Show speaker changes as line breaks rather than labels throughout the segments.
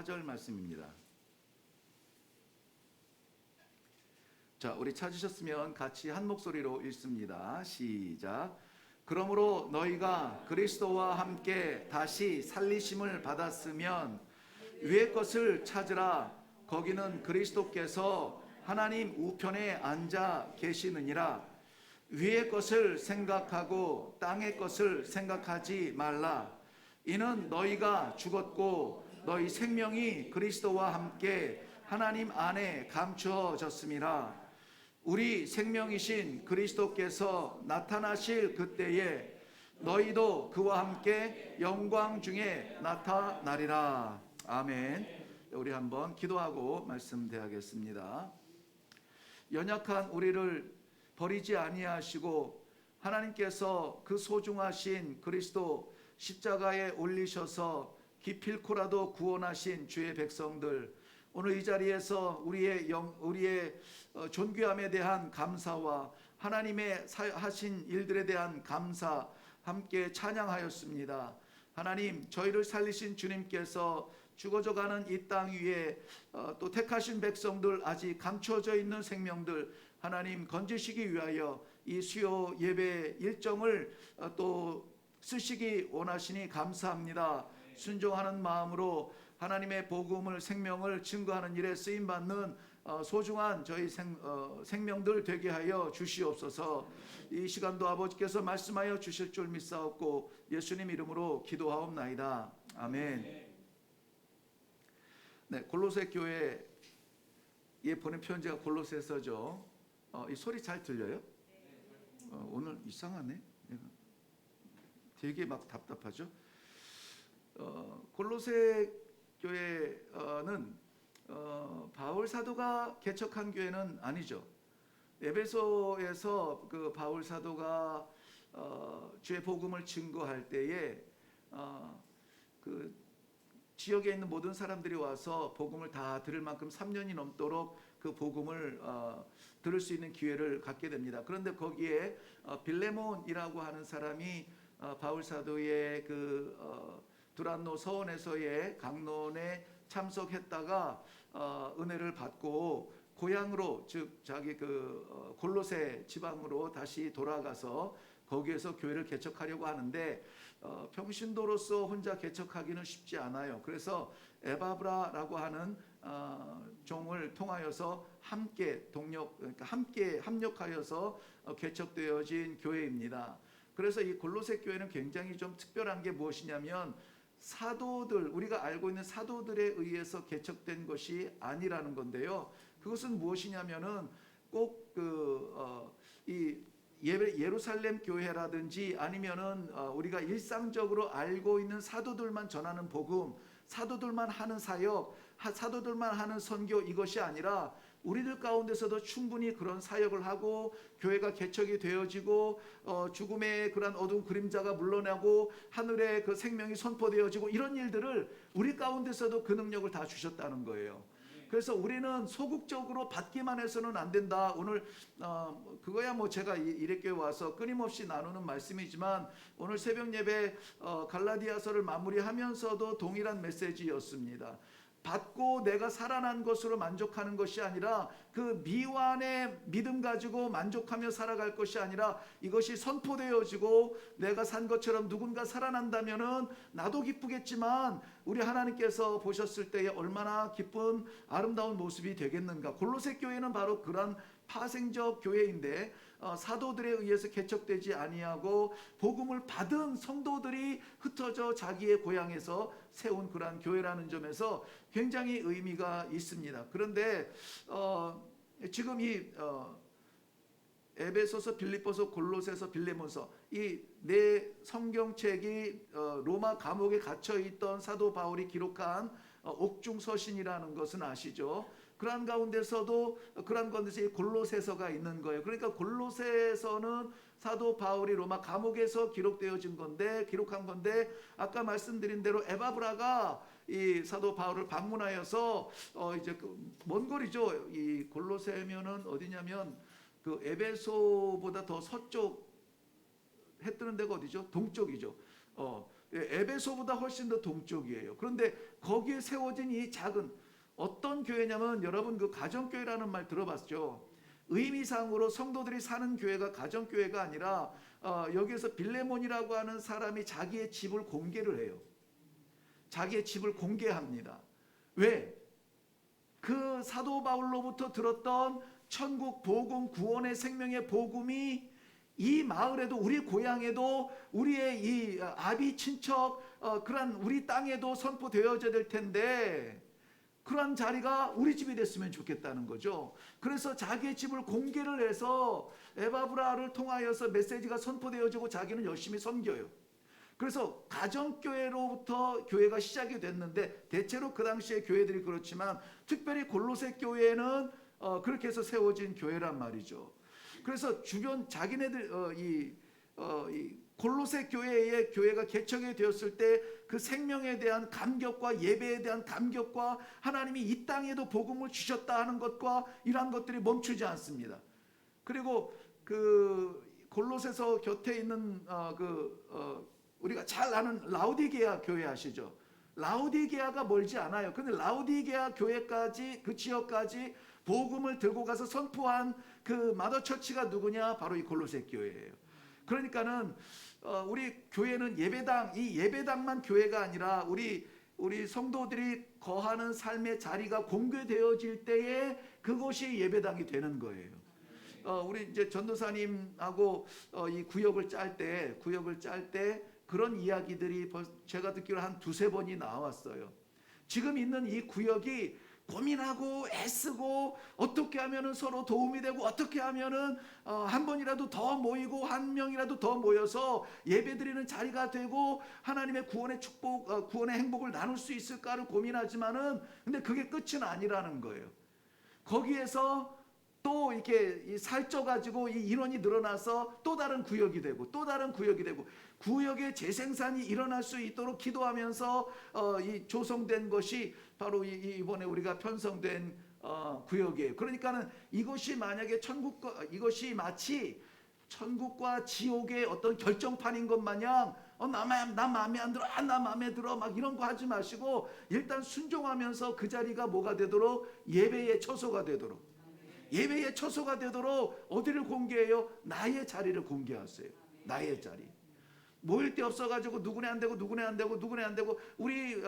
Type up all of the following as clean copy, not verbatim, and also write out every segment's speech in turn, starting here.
4절 말씀입니다. 자, 우리 찾으셨으면 같이 한 목소리로 읽습니다. 시작. 그러므로 너희가 그리스도와 함께 다시 살리심을 받았으면 위의 것을 찾으라. 거기는 그리스도께서 하나님 우편에 앉아 계시느니라. 위의 것을 생각하고 땅의 것을 생각하지 말라. 이는 너희가 죽었고 너희 생명이 그리스도와 함께 하나님 안에 감추어졌음이라. 우리 생명이신 그리스도께서 나타나실 그때에 너희도 그와 함께 영광 중에 나타나리라. 아멘. 우리 한번 기도하고 말씀드리겠습니다. 연약한 우리를 버리지 아니하시고 하나님께서 그 소중하신 그리스도 십자가에 올리셔서 기필코라도 구원하신 주의 백성들, 오늘 이 자리에서 우리의 존귀함에 대한 감사와 하나님의 하신 일들에 대한 감사 함께 찬양하였습니다. 하나님, 저희를 살리신 주님께서 죽어져가는 이 땅 위에 또 택하신 백성들, 아직 감추어져 있는 생명들 하나님 건지시기 위하여 이 수요 예배 일정을 또 쓰시기 원하시니 감사합니다. 순종하는 마음으로 하나님의 복음을, 생명을 증거하는 일에 쓰임받는 소중한 저희 생명들 되게 하여 주시옵소서. 이 시간도 아버지께서 말씀하여 주실 줄 믿사옵고 예수님 이름으로 기도하옵나이다. 아멘. 네, 골로새 교회에 보낸 편지가 골로새서죠. 이 소리 잘 들려요? 오늘 이상하네. 되게 막 답답하죠. 골로새 교회는 바울 사도가 개척한 교회는 아니죠. 에베소에서 그 바울 사도가 주의 복음을 증거할 때에 그 지역에 있는 모든 사람들이 와서 복음을 다 들을 만큼 3년이 넘도록 그 복음을 들을 수 있는 기회를 갖게 됩니다. 그런데 거기에 빌레몬이라고 하는 사람이 바울 사도의 그 두란노 서원에서의 강론에 참석했다가 은혜를 받고 고향으로, 즉 자기 그 골로새 지방으로 다시 돌아가서 거기에서 교회를 개척하려고 하는데 평신도로서 혼자 개척하기는 쉽지 않아요. 그래서 에바브라라고 하는 종을 통하여서 함께 함께 합력하여서 개척되어진 교회입니다. 그래서 이 골로새 교회는 굉장히 좀 특별한 게 무엇이냐면 사도들, 우리가 알고 있는 사도들에 의해서 개척된 것이 아니라는 건데요. 그것은 무엇이냐면은 꼭 이 예루살렘 교회라든지 아니면은 우리가 일상적으로 알고 있는 사도들만 전하는 복음, 사도들만 하는 사역, 사도들만 하는 선교, 이것이 아니라 우리들 가운데서도 충분히 그런 사역을 하고 교회가 개척이 되어지고 죽음의 그런 어두운 그림자가 물러나고 하늘의 그 생명이 선포되어지고 이런 일들을 우리 가운데서도 그 능력을 다 주셨다는 거예요. 그래서 우리는 소극적으로 받기만 해서는 안 된다. 오늘 그거야 뭐 제가 이래교회 와서 끊임없이 나누는 말씀이지만 오늘 새벽 예배 갈라디아서를 마무리하면서도 동일한 메시지였습니다. 받고 내가 살아난 것으로 만족하는 것이 아니라 그 미완의 믿음 가지고 만족하며 살아갈 것이 아니라 이것이 선포되어지고 내가 산 것처럼 누군가 살아난다면은 나도 기쁘겠지만 우리 하나님께서 보셨을 때에 얼마나 기쁜 아름다운 모습이 되겠는가. 골로새 교회는 바로 그런 파생적 교회인데 사도들에 의해서 개척되지 아니하고 복음을 받은 성도들이 흩어져 자기의 고향에서 세운 그러한 교회라는 점에서 굉장히 의미가 있습니다. 그런데 지금 이 에베소서, 빌립보서, 골로새서, 빌레몬서 이 네 성경책이 로마 감옥에 갇혀 있던 사도 바울이 기록한 옥중서신이라는 것은 아시죠? 그러한 가운데서도 그러한 가운데서 골로새서가 있는 거예요. 그러니까 골로새서는 사도 바울이 로마 감옥에서 기록한 건데 아까 말씀드린 대로 에바브라가 이 사도 바울을 방문하여서 이제 먼 거리죠. 이 골로새면은 어디냐면 그 에베소보다 더 서쪽 해 뜨는 데가 어디죠? 동쪽이죠. 에베소보다 훨씬 더 동쪽이에요. 그런데 거기에 세워진 이 작은 어떤 교회냐면 여러분 그 가정교회라는 말 들어봤죠? 의미상으로 성도들이 사는 교회가 가정교회가 아니라 여기에서 빌레몬이라고 하는 사람이 자기의 집을 공개를 해요. 자기의 집을 공개합니다. 왜? 그 사도 바울로부터 들었던 천국 복음 구원의 생명의 복음이 이 마을에도 우리 고향에도 우리의 이 아비 친척 그러한 우리 땅에도 선포되어져야 될 텐데 그러한 자리가 우리 집이 됐으면 좋겠다는 거죠. 그래서 자기의 집을 공개를 해서 에바브라를 통하여서 메시지가 선포되어지고 자기는 열심히 섬겨요. 그래서 가정교회로부터 교회가 시작이 됐는데 대체로 그 당시에 교회들이 그렇지만 특별히 골로새 교회는 그렇게 해서 세워진 교회란 말이죠. 그래서 주변 자기네들 이 골로새 교회의 교회가 개척이 되었을 때 그 생명에 대한 감격과 예배에 대한 감격과 하나님이 이 땅에도 복음을 주셨다 하는 것과 이러한 것들이 멈추지 않습니다. 그리고 그 골로새서 곁에 있는 우리가 잘 아는 라우디게아 교회 아시죠? 라우디게아가 멀지 않아요. 근데 라우디게아 교회까지 그 지역까지 복음을 들고 가서 선포한 그 마더처치가 누구냐? 바로 이 골로새 교회예요. 그러니까는 우리 교회는 예배당, 이 예배당만 교회가 아니라 우리 성도들이 거하는 삶의 자리가 공개되어질 때에 그것이 예배당이 되는 거예요. 우리 이제 전도사님하고 이 구역을 짤 때 그런 이야기들이 제가 듣기로 한 두세 번이 나왔어요. 지금 있는 이 구역이 고민하고 애쓰고 어떻게 하면은 서로 도움이 되고 어떻게 하면은 한 번이라도 더 모이고 한 명이라도 더 모여서 예배드리는 자리가 되고 하나님의 구원의 축복, 구원의 행복을 나눌 수 있을까를 고민하지만은 근데 그게 끝은 아니라는 거예요. 거기에서 또 이렇게 살쪄가지고 이 인원이 늘어나서 또 다른 구역이 되고 또 다른 구역이 되고 구역의 재생산이 일어날 수 있도록 기도하면서 이 조성된 것이 바로 이번에 우리가 편성된 구역이에요. 그러니까는 이것이 만약에 이것이 마치 천국과 지옥의 어떤 결정판인 것 마냥 나 마음에 안 들어, 나 마음에 들어 막 이런 거 하지 마시고 일단 순종하면서 그 자리가 뭐가 되도록 예배의 처소가 되도록 예배의 처소가 되도록 어디를 공개해요? 나의 자리를 공개하세요. 나의 자리. 모일 데 없어가지고 누구네 안 되고 우리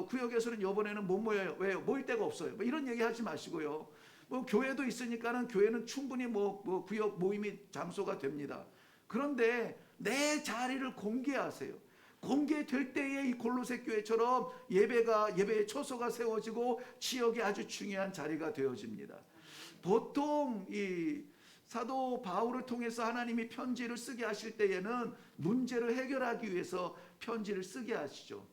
구역에서는 이번에는 못 모여요. 왜요? 모일 데가 없어요. 뭐 이런 얘기 하지 마시고요. 뭐 교회도 있으니까는 교회는 충분히 뭐 구역 모임이 장소가 됩니다. 그런데 내 자리를 공개하세요. 공개될 때에 이 골로새 교회처럼 예배의 처소가 세워지고 지역이 아주 중요한 자리가 되어집니다. 보통 이 사도 바울을 통해서 하나님이 편지를 쓰게 하실 때에는 문제를 해결하기 위해서 편지를 쓰게 하시죠.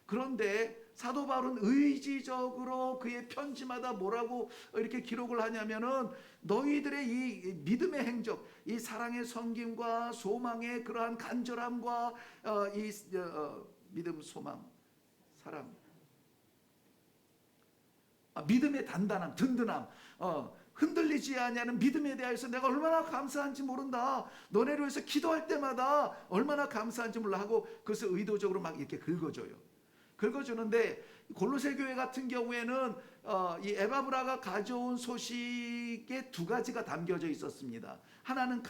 그런데 사도 바울은 의지적으로 그의 편지마다 뭐라고 이렇게 기록을 하냐면은 너희들의 이 믿음의 행적, 이 사랑의 섬김과 소망의 그러한 간절함과 믿음, 소망, 사랑, 믿음의 단단함, 든든함, 흔들리지 아니하는 믿음에 대해서 내가 얼마나 감사한지 모른다. 너네를 위해서 기도할 때마다 얼마나 감사한지 몰라 하고 그것을 의도적으로 막 이렇게 긁어주는데 골로새 교회 같은 경우에는 이 에바브라가 가져온 소식에 두 가지가 담겨져 있었습니다. 하나는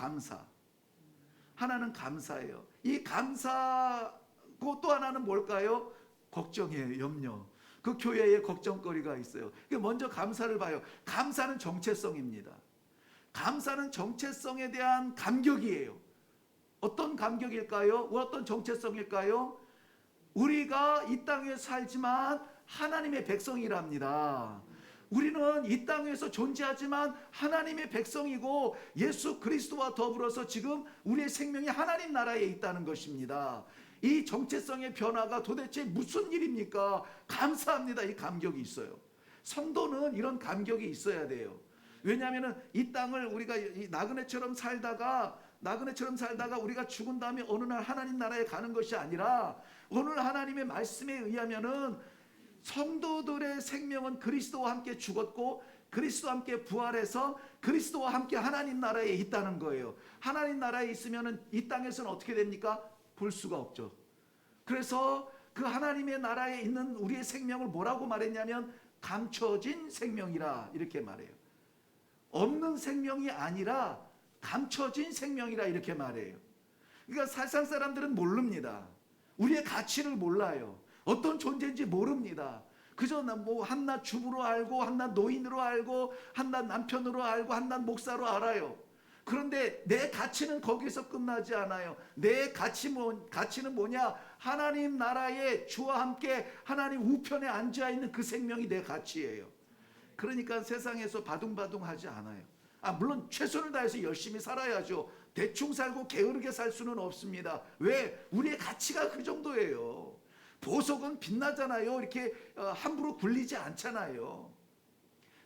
감사예요. 이 감사고 또 하나는 뭘까요? 걱정이에요. 염려. 그 교회에 걱정거리가 있어요. 먼저 감사를 봐요. 감사는 정체성입니다. 감사는 정체성에 대한 감격이에요. 어떤 감격일까요? 어떤 정체성일까요? 우리가 이 땅에 살지만 하나님의 백성이랍니다. 우리는 이 땅에서 존재하지만 하나님의 백성이고 예수 그리스도와 더불어서 지금 우리의 생명이 하나님 나라에 있다는 것입니다. 이 정체성의 변화가 도대체 무슨 일입니까? 감사합니다. 이 감격이 있어요. 성도는 이런 감격이 있어야 돼요. 왜냐하면 이 땅을 우리가 나그네처럼 살다가 우리가 죽은 다음에 어느 날 하나님 나라에 가는 것이 아니라 오늘 하나님의 말씀에 의하면은 성도들의 생명은 그리스도와 함께 죽었고 그리스도와 함께 부활해서 그리스도와 함께 하나님 나라에 있다는 거예요. 하나님 나라에 있으면은 이 땅에서는 어떻게 됩니까? 볼 수가 없죠. 그래서 그 하나님의 나라에 있는 우리의 생명을 뭐라고 말했냐면 감춰진 생명이라 이렇게 말해요. 없는 생명이 아니라 감춰진 생명이라 이렇게 말해요. 그러니까 세상 사람들은 모릅니다. 우리의 가치를 몰라요. 어떤 존재인지 모릅니다. 그저 뭐 한낱 주부로 알고, 한낱 노인으로 알고, 한낱 남편으로 알고, 한낱 목사로 알아요. 그런데 내 가치는 거기서 끝나지 않아요. 내 가치는 뭐냐? 하나님 나라의 주와 함께 하나님 우편에 앉아있는 그 생명이 내 가치예요. 그러니까 세상에서 바둥바둥하지 않아요. 물론 최선을 다해서 열심히 살아야죠. 대충 살고 게으르게 살 수는 없습니다. 왜? 우리의 가치가 그 정도예요. 보석은 빛나잖아요. 이렇게 함부로 굴리지 않잖아요.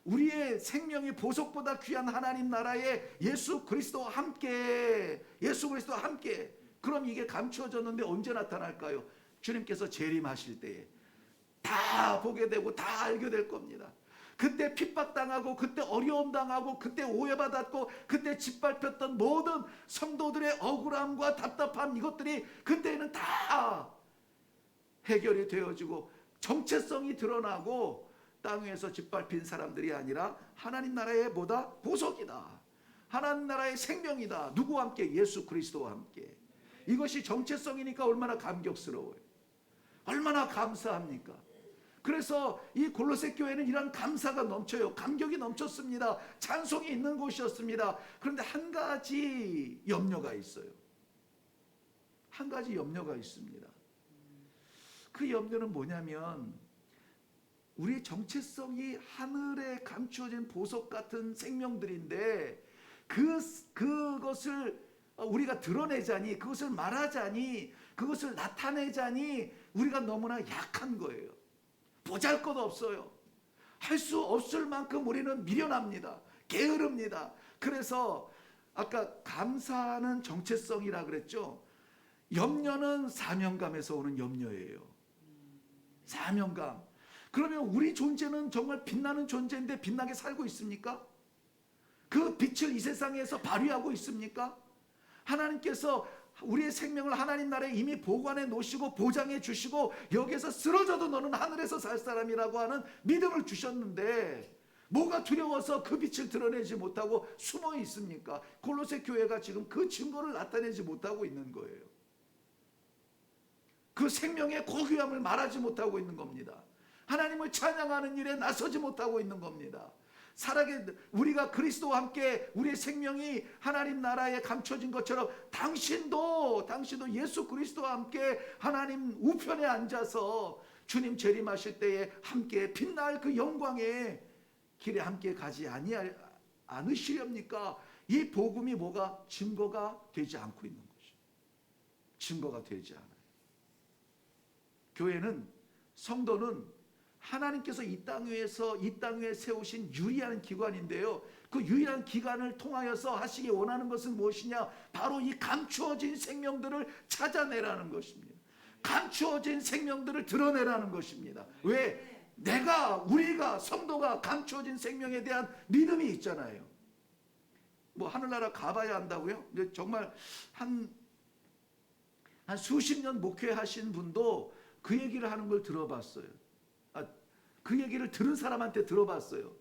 우리의 생명이 보석보다 귀한 하나님 나라에 예수 그리스도와 함께, 그럼 이게 감추어졌는데 언제 나타날까요? 주님께서 재림하실 때에 다 보게 되고 다 알게 될 겁니다. 그때 핍박당하고, 그때 어려움 당하고, 그때 오해받았고, 그때 짓밟혔던 모든 성도들의 억울함과 답답함, 이것들이 그때는 다 해결이 되어지고 정체성이 드러나고, 땅 위에서 짓밟힌 사람들이 아니라 하나님 나라의 뭐다? 보석이다. 하나님 나라의 생명이다. 누구와 함께? 예수 그리스도와 함께. 이것이 정체성이니까 얼마나 감격스러워요. 얼마나 감사합니까? 그래서 이 골로새 교회는 이런 감사가 넘쳐요. 감격이 넘쳤습니다. 찬송이 있는 곳이었습니다. 그런데 한 가지 염려가 있어요. 한 가지 염려가 있습니다. 그 염려는 뭐냐면, 우리의 정체성이 하늘에 감추어진 보석 같은 생명들인데 그것을 우리가 드러내자니, 그것을 말하자니, 그것을 나타내자니 우리가 너무나 약한 거예요. 보잘것없어요. 할 수 없을 만큼 우리는 미련합니다. 게으릅니다. 그래서 아까 감사는 정체성이라 그랬죠. 염려는 사명감에서 오는 염려예요. 사명감. 그러면 우리 존재는 정말 빛나는 존재인데 빛나게 살고 있습니까? 그 빛을 이 세상에서 발휘하고 있습니까? 하나님께서 우리의 생명을 하나님 나라에 이미 보관해 놓으시고 보장해 주시고, 여기에서 쓰러져도 너는 하늘에서 살 사람이라고 하는 믿음을 주셨는데 뭐가 두려워서 그 빛을 드러내지 못하고 숨어 있습니까? 골로새 교회가 지금 그 증거를 나타내지 못하고 있는 거예요. 그 생명의 고귀함을 말하지 못하고 있는 겁니다. 하나님을 찬양하는 일에 나서지 못하고 있는 겁니다. 우리가 그리스도와 함께 우리의 생명이 하나님 나라에 감춰진 것처럼 당신도 예수 그리스도와 함께 하나님 우편에 앉아서 주님 재림하실 때에 함께 빛날 그 영광의 길에 함께 가지 않으시렵니까? 이 복음이 뭐가 증거가 되지 않고 있는 것이죠. 증거가 되지 않아요. 교회는, 성도는 하나님께서 이 땅 위에 세우신 유일한 기관인데요. 그 유일한 기관을 통하여서 하시기 원하는 것은 무엇이냐? 바로 이 감추어진 생명들을 찾아내라는 것입니다. 감추어진 생명들을 드러내라는 것입니다. 왜? 우리가 성도가 감추어진 생명에 대한 믿음이 있잖아요. 뭐 하늘나라 가봐야 한다고요? 근데 정말 한 수십 년 목회하신 분도 그 얘기를 하는 걸 들어봤어요. 그 얘기를 들은 사람한테 들어봤어요.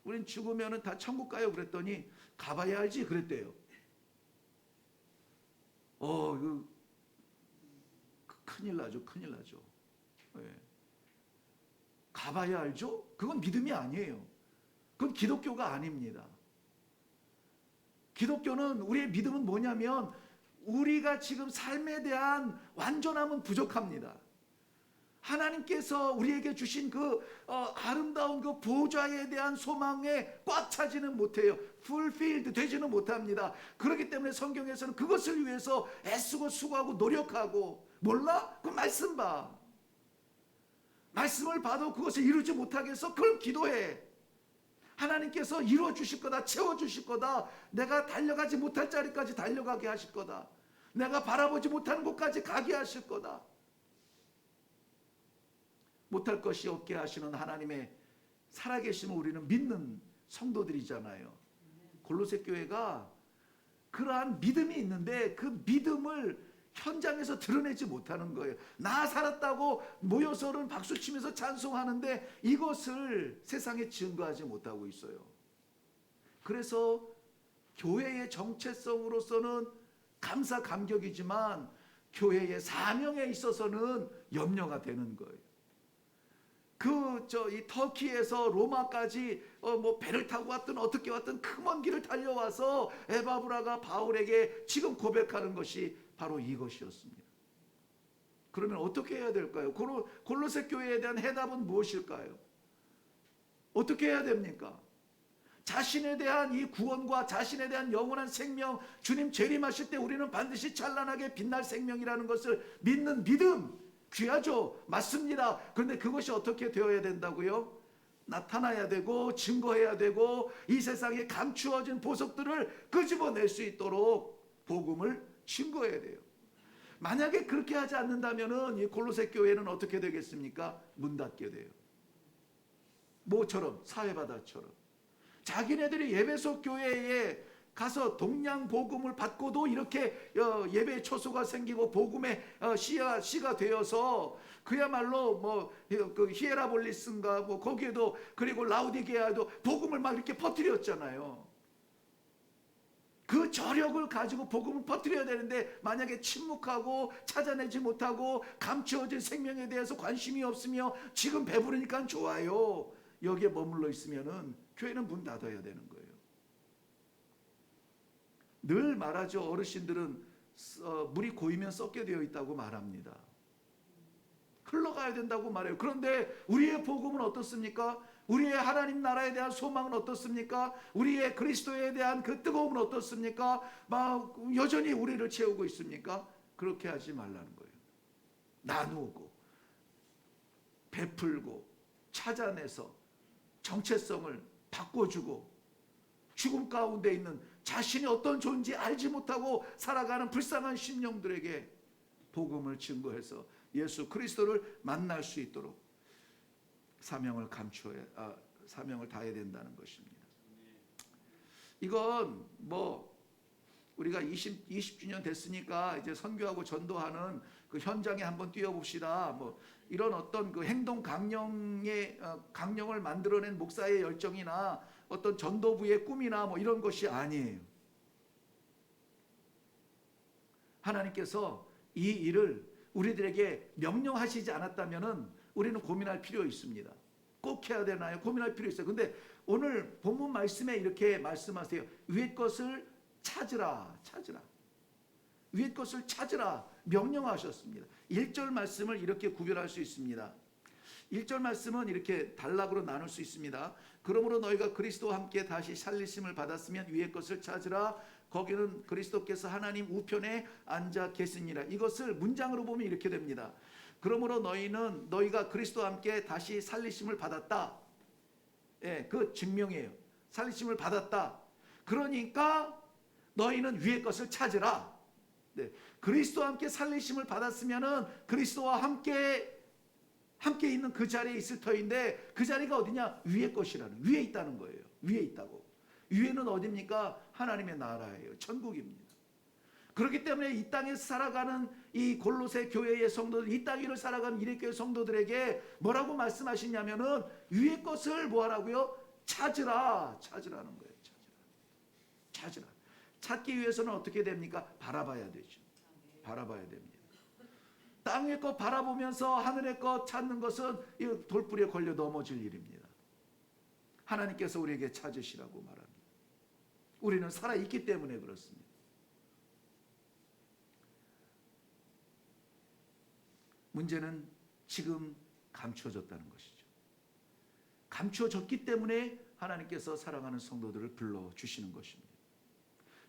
우린 죽으면 다 천국 가요 그랬더니 가봐야 알지 그랬대요. 이거 큰일 나죠. 네. 가봐야 알죠? 그건 믿음이 아니에요. 그건 기독교가 아닙니다. 기독교는, 우리의 믿음은 뭐냐면, 우리가 지금 삶에 대한 완전함은 부족합니다. 하나님께서 우리에게 주신 그 아름다운 그 보좌에 대한 소망에 꽉 차지는 못해요. fulfilled 되지는 못합니다. 그렇기 때문에 성경에서는 그것을 위해서 애쓰고 수고하고 노력하고, 몰라? 그 말씀 봐. 말씀을 봐도 그것을 이루지 못하겠어? 그럼 기도해. 하나님께서 이루어 주실 거다, 채워 주실 거다. 내가 달려가지 못할 자리까지 달려가게 하실 거다. 내가 바라보지 못하는 곳까지 가게 하실 거다. 못할 것이 없게 하시는 하나님의 살아계심을 우리는 믿는 성도들이잖아요. 골로새 교회가 그러한 믿음이 있는데 그 믿음을 현장에서 드러내지 못하는 거예요. 나 살았다고 모여서는 박수치면서 찬송하는데 이것을 세상에 증거하지 못하고 있어요. 그래서 교회의 정체성으로서는 감사 감격이지만 교회의 사명에 있어서는 염려가 되는 거예요. 이 터키에서 로마까지 뭐 배를 타고 왔든 어떻게 왔든 그 먼 길을 달려와서 에바브라가 바울에게 지금 고백하는 것이 바로 이것이었습니다. 그러면 어떻게 해야 될까요? 골로새 교회에 대한 해답은 무엇일까요? 어떻게 해야 됩니까? 자신에 대한 이 구원과 자신에 대한 영원한 생명, 주님 재림하실 때 우리는 반드시 찬란하게 빛날 생명이라는 것을 믿는 믿음, 귀하죠. 맞습니다. 그런데 그것이 어떻게 되어야 된다고요? 나타나야 되고 증거해야 되고 이 세상에 감추어진 보석들을 끄집어낼 수 있도록 복음을 증거해야 돼요. 만약에 그렇게 하지 않는다면 이 골로새 교회는 어떻게 되겠습니까? 문 닫게 돼요. 뭐처럼? 사회바다처럼. 자기네들이 예배소 교회에 가서 동양 복음을 받고도 이렇게 예배의 초소가 생기고 복음의 씨가 되어서 그야말로 그 히에라볼리스인가 뭐 거기에도 그리고 라우디게아도 복음을 막 이렇게 퍼뜨렸잖아요. 그 저력을 가지고 복음을 퍼뜨려야 되는데 만약에 침묵하고 찾아내지 못하고 감추어진 생명에 대해서 관심이 없으며 지금 배부르니까 좋아요. 여기에 머물러 있으면은 교회는 문 닫아야 되는 거예요. 늘 말하죠. 어르신들은 물이 고이면 썩게 되어 있다고 말합니다. 흘러가야 된다고 말해요. 그런데 우리의 복음은 어떻습니까? 우리의 하나님 나라에 대한 소망은 어떻습니까? 우리의 그리스도에 대한 그 뜨거움은 어떻습니까? 막 여전히 우리를 채우고 있습니까? 그렇게 하지 말라는 거예요. 나누고 베풀고 찾아내서 정체성을 바꿔주고 죽음 가운데 있는 자신이 어떤 존재 알지 못하고 살아가는 불쌍한 심령들에게 복음을 증거해서 예수 그리스도를 만날 수 있도록 사명을 다해야 된다는 것입니다. 이건 우리가 20주년 됐으니까 이제 선교하고 전도하는 그 현장에 한번 뛰어봅시다. 이런 어떤 그 행동 강령을 만들어낸 목사의 열정이나 어떤 전도부의 꿈이나 이런 것이 아니에요. 하나님께서 이 일을 우리들에게 명령하시지 않았다면은 우리는 고민할 필요 있습니다. 꼭 해야 되나요? 고민할 필요 있어요. 근데 오늘 본문 말씀에 이렇게 말씀하세요. 위의 것을 찾으라. 위의 것을 찾으라 명령하셨습니다. 1절 말씀을 이렇게 구별할 수 있습니다. 1절 말씀은 이렇게 단락으로 나눌 수 있습니다. 그러므로 너희가 그리스도와 함께 다시 살리심을 받았으면 위의 것을 찾으라. 거기는 그리스도께서 하나님 우편에 앉아 계시니라. 이것을 문장으로 보면 이렇게 됩니다. 그러므로 너희가 그리스도와 함께 다시 살리심을 받았다. 그 증명이에요. 살리심을 받았다. 그러니까 너희는 위의 것을 찾으라. 그리스도와 함께 살리심을 받았으면은 그리스도와 함께 있는 그 자리에 있을 터인데 그 자리가 어디냐? 위의 것이라는, 위에 있다는 거예요. 위에 있다고. 위에는 어디입니까? 하나님의 나라예요. 천국입니다. 그렇기 때문에 이 땅에서 살아가는 이 골로새 교회의 성도들, 이 땅 위를 살아가는 이레교회 성도들에게 뭐라고 말씀하시냐면은 위의 것을 뭐하라고요? 찾으라는 거예요. 찾으라. 찾기 위해서는 어떻게 됩니까? 바라봐야 되죠. 바라봐야 됩니다. 땅의 것 바라보면서 하늘의 것 찾는 것은 이 돌부리에 걸려 넘어질 일입니다. 하나님께서 우리에게 찾으시라고 말합니다. 우리는 살아있기 때문에 그렇습니다. 문제는 지금 감추어졌다는 것이죠. 감추어졌기 때문에 하나님께서 사랑하는 성도들을 불러주시는 것입니다.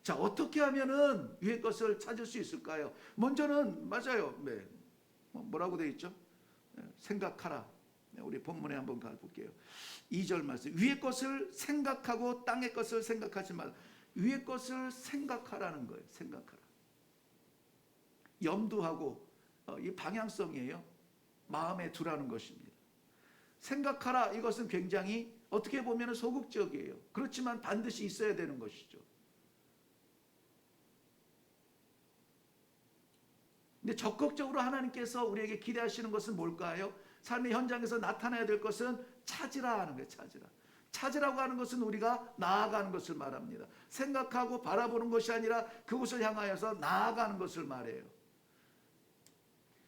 자, 어떻게 하면은 위의 것을 찾을 수 있을까요? 먼저는 맞아요. 뭐라고 되어 있죠? 생각하라. 우리 본문에 한번 가볼게요. 2절 말씀. 위의 것을 생각하고 땅의 것을 생각하지 말라. 위의 것을 생각하라는 거예요. 생각하라. 염두하고 이 방향성이에요. 마음에 두라는 것입니다. 생각하라. 이것은 굉장히 어떻게 보면 소극적이에요. 그렇지만 반드시 있어야 되는 것이죠. 근데 적극적으로 하나님께서 우리에게 기대하시는 것은 뭘까요? 삶의 현장에서 나타나야 될 것은 찾으라 하는 거예요. 찾으라고 하는 것은 우리가 나아가는 것을 말합니다. 생각하고 바라보는 것이 아니라 그곳을 향하여서 나아가는 것을 말해요.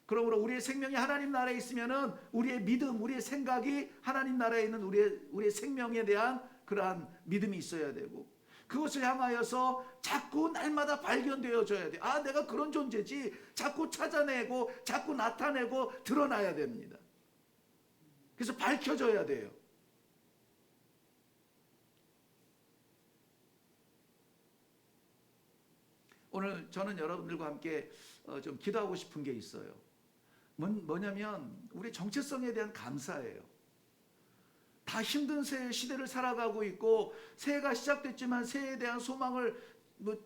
그러므로 우리의 생명이 하나님 나라에 있으면은 우리의 믿음, 우리의 생각이 하나님 나라에 있는 우리의 생명에 대한 그러한 믿음이 있어야 되고, 그것을 향하여서 자꾸 날마다 발견되어져야 돼. 아, 내가 그런 존재지. 자꾸 찾아내고 자꾸 나타내고 드러나야 됩니다. 그래서 밝혀져야 돼요. 오늘 저는 여러분들과 함께 좀 기도하고 싶은 게 있어요. 뭐냐면 우리 정체성에 대한 감사예요. 다 힘든 시대를 살아가고 있고, 새해가 시작됐지만 새해에 대한 소망을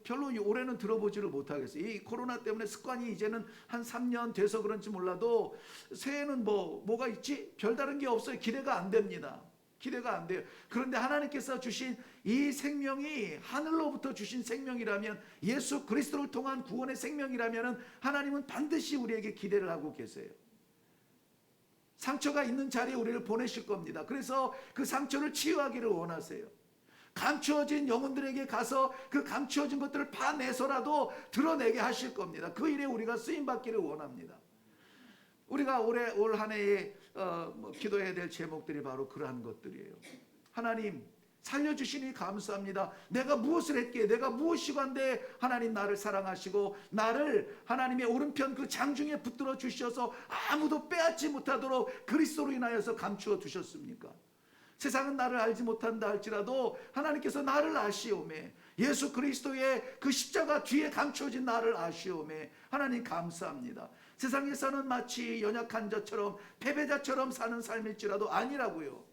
별로 올해는 들어보지를 못하겠어요. 이 코로나 때문에 습관이 이제는 한 3년 돼서 그런지 몰라도 새해는 뭐가 있지? 별다른 게 없어요. 기대가 안 됩니다. 기대가 안 돼요. 그런데 하나님께서 주신 이 생명이 하늘로부터 주신 생명이라면, 예수 그리스도를 통한 구원의 생명이라면 하나님은 반드시 우리에게 기대를 하고 계세요. 상처가 있는 자리에 우리를 보내실 겁니다. 그래서 그 상처를 치유하기를 원하세요. 감추어진 영혼들에게 가서 그 감추어진 것들을 파내서라도 드러내게 하실 겁니다. 그 일에 우리가 쓰임받기를 원합니다. 우리가 올 한 해에 기도해야 될 제목들이 바로 그러한 것들이에요. 하나님, 살려주시니 감사합니다. 내가 무엇을 했기에, 내가 무엇이건데 하나님 나를 사랑하시고 나를 하나님의 오른편 그 장중에 붙들어 주셔서 아무도 빼앗지 못하도록 그리스도로 인하여서 감추어 두셨습니까? 세상은 나를 알지 못한다 할지라도 하나님께서 나를 아시오매, 예수 그리스도의 그 십자가 뒤에 감춰진 나를 아시오매 하나님 감사합니다. 세상에서는 마치 연약한 자처럼 패배자처럼 사는 삶일지라도 아니라고요.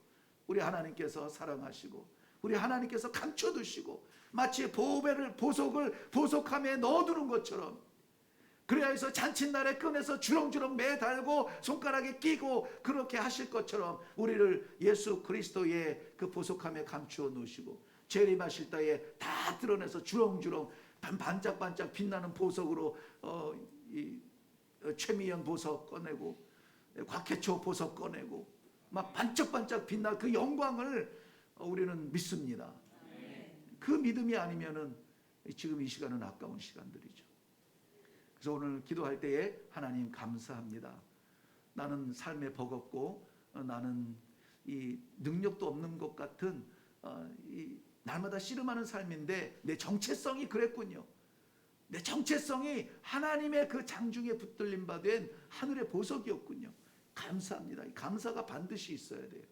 우리 하나님께서 사랑하시고 우리 하나님께서 감춰두시고 마치 보석을 보석함에 넣어두는 것처럼, 그래야 해서 잔칫날에 끈에서 주렁주렁 매달고 손가락에 끼고 그렇게 하실 것처럼 우리를 예수 그리스도의 그 보석함에 감추어 놓으시고 재림하실 때에 다 드러내서 주렁주렁 반짝반짝 빛나는 보석으로 최미연 보석 꺼내고 곽해초 보석 꺼내고 막 반짝반짝 빛나 그 영광을 우리는 믿습니다. 그 믿음이 아니면은 지금 이 시간은 아까운 시간들이죠. 그래서 오늘 기도할 때에 하나님 감사합니다. 나는 삶에 버겁고 나는 이 능력도 없는 것 같은 이 날마다 씨름하는 삶인데 내 정체성이 그랬군요. 내 정체성이 하나님의 그 장중에 붙들림 받은 하늘의 보석이었군요. 감사합니다. 이 감사가 반드시 있어야 돼요.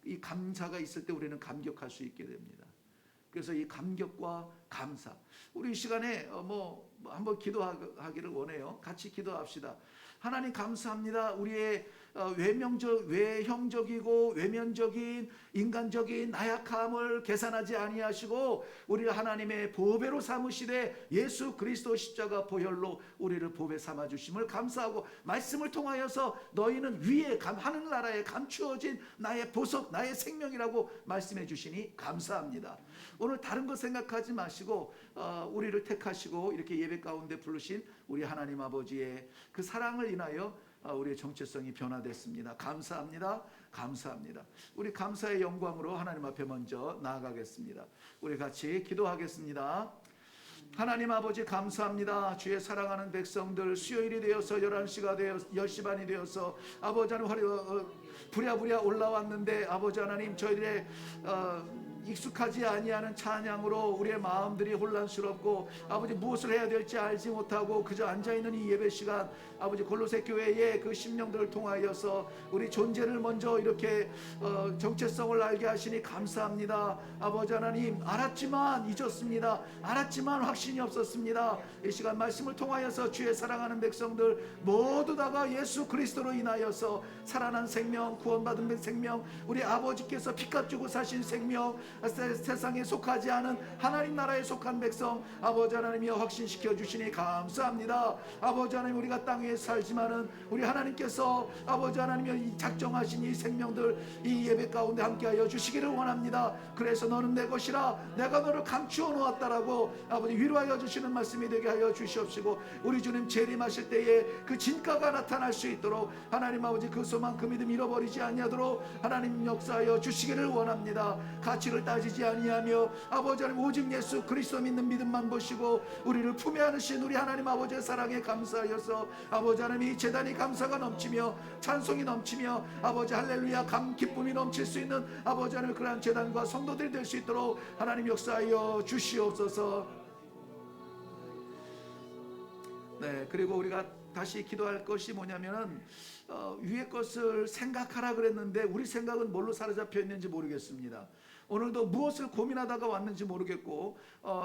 이 감사가 있을 때 우리는 감격할 수 있게 됩니다. 그래서 이 감격과 감사, 우리 이 시간에 한번 기도하기를 원해요. 같이 기도합시다. 하나님 감사합니다. 우리의 외형적이고 외면적인 인간적인 나약함을 계산하지 아니하시고 우리를 하나님의 보배로 삼으시되 예수 그리스도 십자가 보혈로 우리를 보배 삼아 주심을 감사하고, 말씀을 통하여서 너희는 위에 하늘나라에 감추어진 나의 보석 나의 생명이라고 말씀해 주시니 감사합니다. 오늘 다른 거 생각하지 마시고 우리를 택하시고 이렇게 예배 가운데 부르신 우리 하나님 아버지의 그 사랑을 인하여 우리의 정체성이 변화됐습니다. 감사합니다. 감사합니다. 우리 감사의 영광으로 하나님 앞에 먼저 나아가겠습니다. 우리 같이 기도하겠습니다. 하나님 아버지 감사합니다. 주의 사랑하는 백성들 수요일이 되어서 11시가 되어 10시 반이 되어서 아버지 하나님 부랴부랴 올라왔는데 아버지 하나님 저희들의 익숙하지 아니하는 찬양으로 우리의 마음들이 혼란스럽고 아버지 무엇을 해야 될지 알지 못하고 그저 앉아있는 이 예배 시간, 아버지 골로새 교회의 그 심령들을 통하여서 우리 존재를 먼저 이렇게 정체성을 알게 하시니 감사합니다. 아버지 하나님 알았지만 잊었습니다. 알았지만 확신이 없었습니다. 이 시간 말씀을 통하여서 주의 사랑하는 백성들 모두 다가 예수 그리스도로 인하여서 살아난 생명, 구원받은 생명, 우리 아버지께서 피값 주고 사신 생명, 세상에 속하지 않은 하나님 나라에 속한 백성 아버지 하나님이여 확신시켜 주시니 감사합니다. 아버지 하나님 우리가 땅 위에 살지만은 우리 하나님께서 아버지 하나님이여 이 작정하신 이 생명들 이 예배 가운데 함께하여 주시기를 원합니다. 그래서 너는 내 것이라 내가 너를 감추어 놓았다라고 아버지 위로하여 주시는 말씀이 되게 하여 주시옵시고 우리 주님 재림하실 때에 그 진가가 나타날 수 있도록 하나님 아버지 그 소망 그 믿음 잃어버리지 아니하도록 하나님 역사하여 주시기를 원합니다. 가치를 따지지 아니하며 아버지 하나님 오직 예수 그리스도 믿는 믿음만 보시고 우리를 품에 안으신 우리 하나님 아버지의 사랑에 감사하여서 아버지 하나님 이 제단이 감사가 넘치며 찬송이 넘치며 아버지 할렐루야 기쁨이 넘칠 수 있는 아버지 하나님 그러한 제단과 성도들이 될 수 있도록 하나님 역사하여 주시옵소서. 네, 그리고 우리가 다시 기도할 것이 뭐냐면은 위의 것을 생각하라 그랬는데 우리 생각은 뭘로 사로잡혀 있는지 모르겠습니다. 오늘도 무엇을 고민하다가 왔는지 모르겠고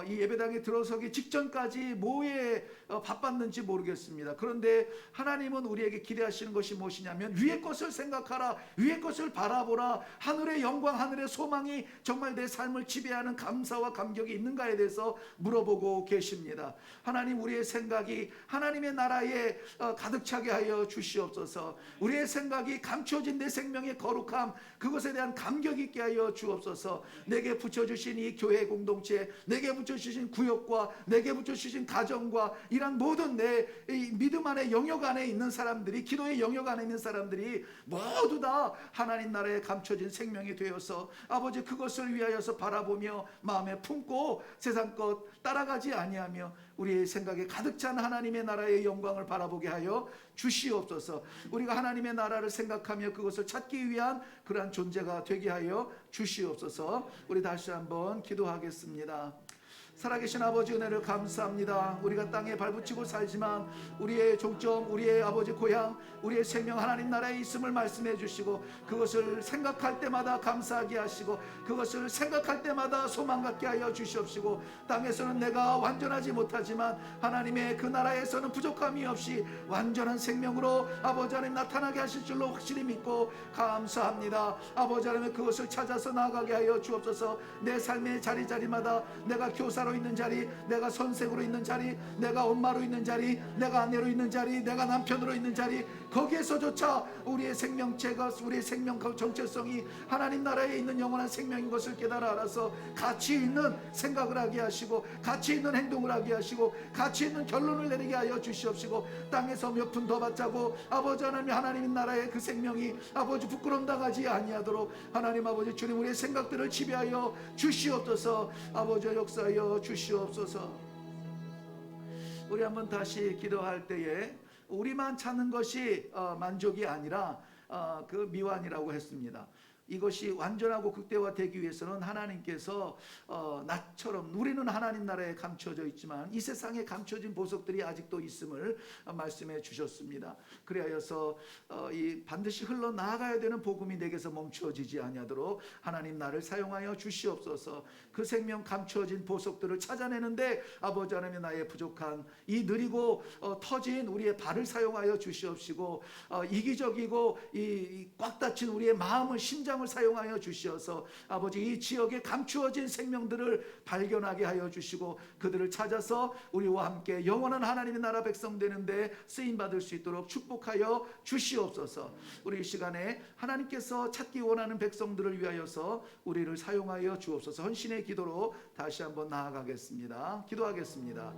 이 예배당에 들어서기 직전까지 뭐에 바빴는지 모르겠습니다. 그런데 하나님은 우리에게 기대하시는 것이 무엇이냐면 위의 것을 생각하라, 위의 것을 바라보라, 하늘의 영광 하늘의 소망이 정말 내 삶을 지배하는 감사와 감격이 있는가에 대해서 물어보고 계십니다. 하나님 우리의 생각이 하나님의 나라에 가득 차게 하여 주시옵소서. 우리의 생각이 감춰진 내 생명의 거룩함 그것에 대한 감격 있게 하여 주옵소서. 내게 붙여주신 이 교회 공동체, 내게 붙여주신 구역과 내게 붙여주신 가정과 이런 모든 내 믿음 안에 영역 안에 있는 사람들이 기도의 영역 안에 있는 사람들이 모두 다 하나님 나라에 감춰진 생명이 되어서 아버지 그것을 위하여서 바라보며 마음에 품고 세상 것 따라가지 아니하며 우리의 생각에 가득 찬 하나님의 나라의 영광을 바라보게 하여 주시옵소서. 우리가 하나님의 나라를 생각하며 그것을 찾기 위한 그러한 존재가 되게 하여 주시옵소서. 우리 다시 한번 기도하겠습니다. 살아계신 아버지 은혜를 감사합니다. 우리가 땅에 발붙이고 살지만 우리의 종점, 우리의 아버지 고향, 우리의 생명 하나님 나라에 있음을 말씀해 주시고 그것을 생각할 때마다 감사하게 하시고 그것을 생각할 때마다 소망 갖게 하여 주시옵시고 땅에서는 내가 완전하지 못하지만 하나님의 그 나라에서는 부족함이 없이 완전한 생명으로 아버지 하나님 나타나게 하실 줄로 확실히 믿고 감사합니다. 아버지 하나님 그것을 찾아서 나아가게 하여 주옵소서. 내 삶의 자리자리마다 내가 교사로 있는 자리, 내가 선생으로 있는 자리, 내가 엄마로 있는 자리, 내가 아내로 있는 자리, 내가 남편으로 있는 자리 거기에서조차 우리의 생명체가 우리의 생명 정체성이 하나님 나라에 있는 영원한 생명인 것을 깨달아 알아서 가치 있는 생각을 하게 하시고 가치 있는 행동을 하게 하시고 가치 있는 결론을 내리게 하여 주시옵시고 땅에서 몇 푼 더 받자고 아버지 하나님 하나님 나라의 그 생명이 아버지 부끄럼 당하지 아니하도록 하나님 아버지 주님 우리의 생각들을 지배하여 주시옵소서. 아버지 역사하여 주시옵소서. 우리 한번 다시 기도할 때에 우리만 찾는 것이 만족이 아니라 그 미완이라고 했습니다. 이것이 완전하고 극대화되기 위해서는 하나님께서 나처럼 우리는 하나님 나라에 감춰져 있지만 이 세상에 감춰진 보석들이 아직도 있음을 말씀해 주셨습니다. 그리하여서 이 반드시 흘러나가야 되는 복음이 내게서 멈춰지지 아니하도록 하나님 나를 사용하여 주시옵소서. 그 생명 감춰진 보석들을 찾아내는데 아버지 하나님 나의 부족한 이 느리고 터진 우리의 발을 사용하여 주시옵시고 이기적이고 이 꽉 닫힌 우리의 마음을 심장을 사용하여 주시어서 아버지 이 지역에 감추어진 생명들을 발견하게 하여 주시고 그들을 찾아서 우리와 함께 영원한 하나님의 나라 백성 되는데 쓰임받을 수 있도록 축복하여 주시옵소서. 우리 이 시간에 하나님께서 찾기 원하는 백성들을 위하여서 우리를 사용하여 주옵소서. 헌신의 기도로 다시 한번 나아가겠습니다. 기도하겠습니다.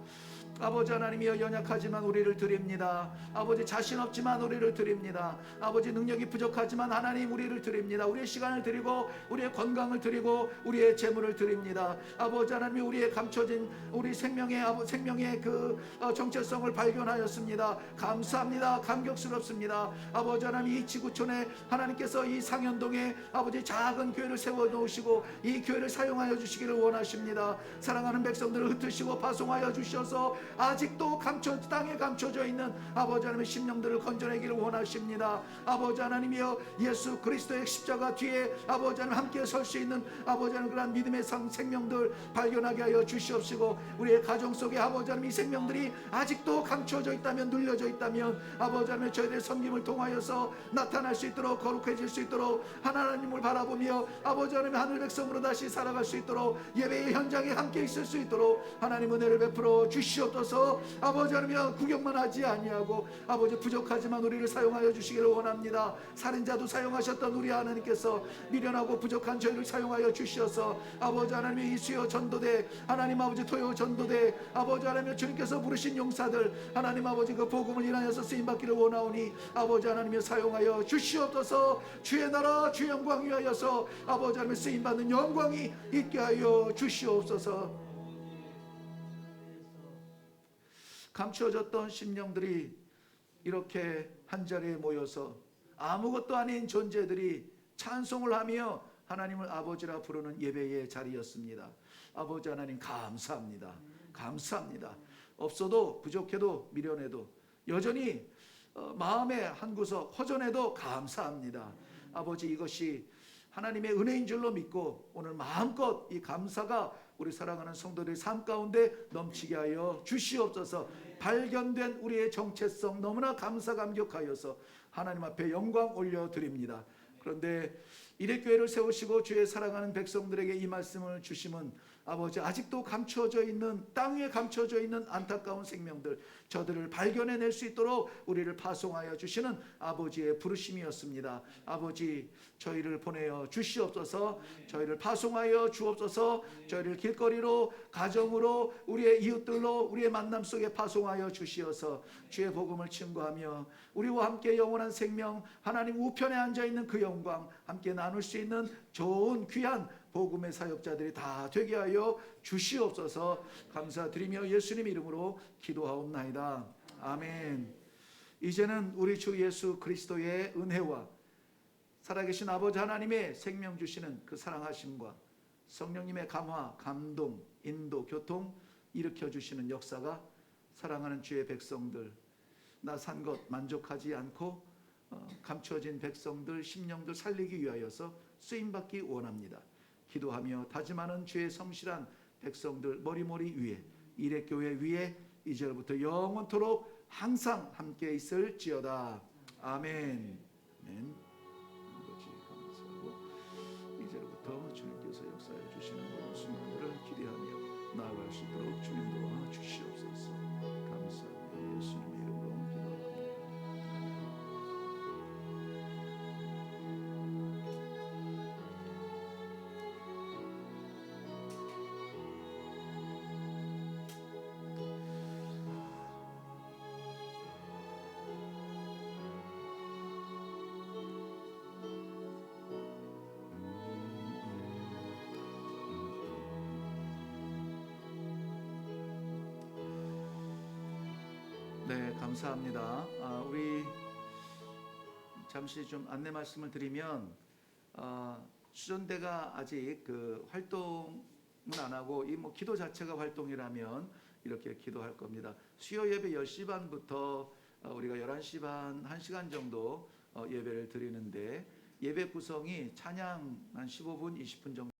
아버지 하나님이여 연약하지만 우리를 드립니다. 아버지 자신 없지만 우리를 드립니다. 아버지 능력이 부족하지만 하나님 우리를 드립니다. 우리의 시간을 드리고 우리의 건강을 드리고 우리의 재물을 드립니다. 아버지 하나님이 우리의 감춰진 우리 생명의 그 정체성을 발견하였습니다. 감사합니다. 감격스럽습니다. 아버지 하나님 이 지구촌에 하나님께서 이 상현동에 아버지 작은 교회를 세워 놓으시고 이 교회를 사용하여 주시기를 원하십니다. 사랑하는 백성들을 흩으시고 파송하여 주셔서 아직도 땅에 감춰져 있는 아버지 하나님의 심령들을 건져내기를 원하십니다. 아버지 하나님이여 예수 그리스도의 십자가 뒤에 아버지 하나님 함께 설 수 있는 아버지 하나님 그런 믿음의 생명들 발견하게 하여 주시옵시고, 우리의 가정 속에 아버지 하나님 이 생명들이 아직도 감춰져 있다면, 눌려져 있다면 아버지 하나님 저희들의 섬김을 통하여서 나타날 수 있도록, 거룩해질 수 있도록, 하나님을 바라보며 아버지 하나님 하늘 백성으로 다시 살아갈 수 있도록, 예배의 현장에 함께 있을 수 있도록 하나님 은혜를 베풀어 주시옵소서. 아버지 하나님 구경만 하지 아니하고 아버지 부족하지만 우리를 사용하여 주시기를 원합니다. 살인자도 사용하셨던 우리 하나님께서 미련하고 부족한 저희를 사용하여 주시어서 아버지 하나님의 이수요 전도대, 하나님 아버지 토요 전도대, 아버지 하나님 주님께서 부르신 용사들 하나님 아버지 그 복음을 인하여서 쓰임받기를 원하오니 아버지 하나님이 사용하여 주시옵소서. 주의 나라 주의 영광 위하여서 아버지 하나님 쓰임받는 영광이 있게 하여 주시옵소서. 감추어졌던 심령들이 이렇게 한자리에 모여서 아무것도 아닌 존재들이 찬송을 하며 하나님을 아버지라 부르는 예배의 자리였습니다. 아버지 하나님 감사합니다. 감사합니다. 없어도 부족해도 미련해도 여전히 마음의 한 구석 허전해도 감사합니다. 아버지 이것이 하나님의 은혜인 줄로 믿고 오늘 마음껏 이 감사가 우리 사랑하는 성도들의 삶 가운데 넘치게 하여 주시옵소서. 발견된 우리의 정체성 너무나 감사 감격하여서 하나님 앞에 영광 올려드립니다. 그런데 이레교회를 세우시고 주의 사랑하는 백성들에게 이 말씀을 주심은 아버지 아직도 감춰져 있는, 땅에 감춰져 있는 안타까운 생명들, 저들을 발견해낼 수 있도록 우리를 파송하여 주시는 아버지의 부르심이었습니다. 아버지 저희를 보내어 주시옵소서. 저희를 파송하여 주옵소서. 저희를 길거리로, 가정으로, 우리의 이웃들로, 우리의 만남 속에 파송하여 주시어서 주의 복음을 증거하며 우리와 함께 영원한 생명, 하나님 우편에 앉아있는 그 영광 함께 나눌 수 있는 좋은 귀한 복음의 사역자들이 다 되게 하여 주시옵소서. 감사드리며 예수님 이름으로 기도하옵나이다. 아멘. 이제는 우리 주 예수 그리스도의 은혜와 살아계신 아버지 하나님의 생명 주시는 그 사랑하심과 성령님의 감화, 감동, 인도, 교통 일으켜 주시는 역사가 사랑하는 주의 백성들, 나 산 것 만족하지 않고 감추어진 백성들, 심령들 살리기 위하여서 쓰임받기 원합니다. 기도하며 다짐하는 주의 성실한 백성들 머리머리 위에, 이레교회 위에 이제부터 영원토록 항상 함께 있을지어다. 아멘. 아멘. 아버지 감사하고 이제부터 주님께서 역사해 주시는 모든 순간들을 기대하며 나아갈 수 있도록 주님 도와 주시옵소서. 감사합니다. 예수님의 이름으로 기도합니다. 네, 감사합니다. 우리 잠시 좀 안내 말씀을 드리면 수전대가 아직 그 활동은 안 하고 이 뭐 기도 자체가 활동이라면 이렇게 기도할 겁니다. 수요 예배 10시 반부터 우리가 11시 반 1시간 정도 예배를 드리는데 예배 구성이 찬양 한 15분, 20분 정도